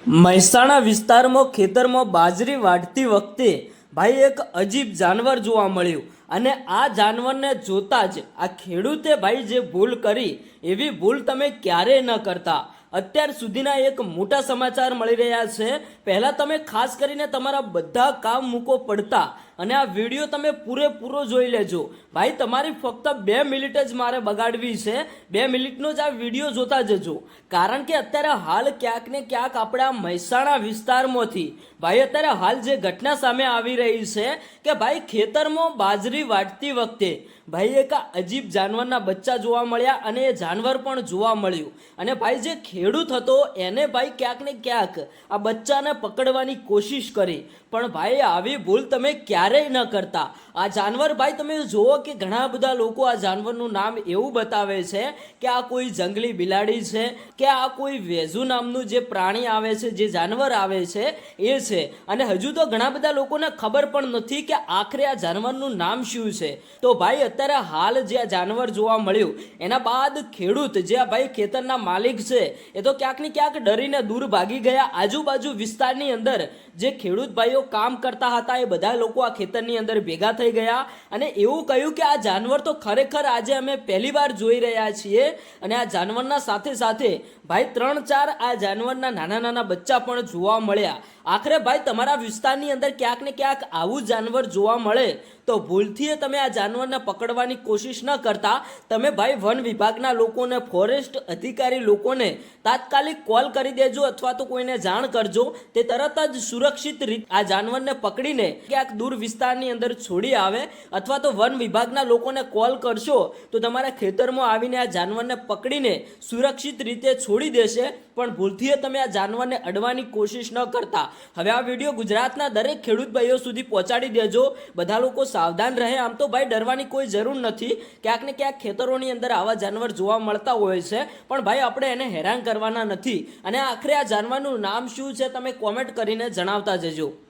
મહેસાણા વિસ્તારમાં ખેતરમાં બાજરી વાઢતી વખતે ભાઈ એક અજીબ જાનવર જોવા મળ્યું અને આ જાનવરને જોતા જ આ ખેડૂતે ભાઈ જે ભૂલ કરી એવી ભૂલ તમે ક્યારેય ન કરતા। અત્યાર સુધીના એક મોટા સમાચાર મળી રહ્યા છે। પહેલા તમે ખાસ કરીને તમારા બધા કામ મૂકો પડતા અને આ વિડીયો તમે પૂરેપૂરો જોઈ લેજો। ભાઈ તમારી ફક્ત 2 મિનિટ જ મારે બગાડવી છે। 2 મિનિટનો જ આ વિડીયો જોતા જજો, કારણ કે અત્યારે હાલ ક્યાંક ને ક્યાંક આપણા મહેસાણા વિસ્તારમાંથી ભાઈ અત્યારે હાલ જે ઘટના સામે આવી રહી છે કે ભાઈ ખેતરમાં બાજરી વાઢતી વખતે ભાઈ એક અજીબ જાનવરના બચ્ચા જોવા મળ્યા અને એ જાનવર પણ જોવા મળ્યું અને ભાઈ જે ખેડૂત હતો એને ભાઈ ક્યાંક ને ક્યાંક આ બચ્ચાને પકડવાની કોશિશ કરી, પણ ભાઈ આવી ભૂલ તમે ક્યારેય ન કરતા। આ જાનવર ભાઈ તમે જુઓ કે ઘણા બધા લોકો આ જાનવરનું નામ એવું બતાવે છે કે આ કોઈ જંગલી બિલાડી છે કે આ કોઈ વેઝુ નામનું જે પ્રાણી આવે છે, જે જાનવર આવે છે એ છે, અને હજુ તો ઘણા બધા લોકોને ખબર પણ નથી કે આખરે આ જાનવરનું નામ શું છે। તો ભાઈ અત્યારે હાલ જે આ જાનવર જોવા મળ્યું એના બાદ ખેડૂત જે આ ભાઈ ખેતરના માલિક છે એ તો ક્યાંક ને ક્યાંક ડરીને દૂર ભાગી ગયા। આજુબાજુ વિસ્તારની અંદર જે ખેડૂત ભાઈઓ કામ કરતા હતા એ બધા લોકો આ ખેતરની અંદર ભેગા થઈ ગયા અને એવું કહ્યું કે આ જાનવર તો ખરેખર આજે અમે પહેલી વાર જોઈ રહ્યા છીએ અને આ જાનવરના સાથે સાથે ભાઈ 3-4 આ જાનવરના નાના નાના બચ્ચા પણ જોવા મળ્યા। આખરે ભાઈ તમારા વિસ્તારની અંદર ક્યાંક ને ક્યાંક આવું જાનવર જોવા મળે તો ભૂલથી તમે આ જાનવરને પકડવાની કોશિશ ન કરતા, તમે ભાઈ વન વિભાગના લોકોને, ફોરેસ્ટ અધિકારી લોકોને તાત્કાલિક કોલ કરી દેજો અથવા તો કોઈને જાણ કરજો। તે તરત જ સુરક્ષિત રીતે આ જાનવરને પકડીને ક્યાંક દૂર વિસ્તારની અંદર છોડી આવે, અથવા તો વન વિભાગના લોકોને કોલ કરશો તો તમારા ખેતરમાં આવીને આ જાનવરને પકડીને સુરક્ષિત રીતે છોડી દેશે, પણ ભૂલથી તમે આ જાનવરને અડવાની કોશિશ ન કરતા। હવે આ વિડીયો ગુજરાતના દરેક ખેડૂત ભાઈઓ સુધી પહોંચાડી દેજો, બધા લોકો સાવધાન રહે। આમ તો ભાઈ ડરવાની કોઈ જરૂર નથી, ક્યાંક ને ક્યાંક ખેતરોની અંદર આવા જાનવર જોવા મળતા હોય છે, પણ ભાઈ આપણે એને હેરાન કરવાના નથી। અને આખરે આ જાનવરનું નામ શું છે તમે કોમેન્ટ કરીને જણાવતા જજો।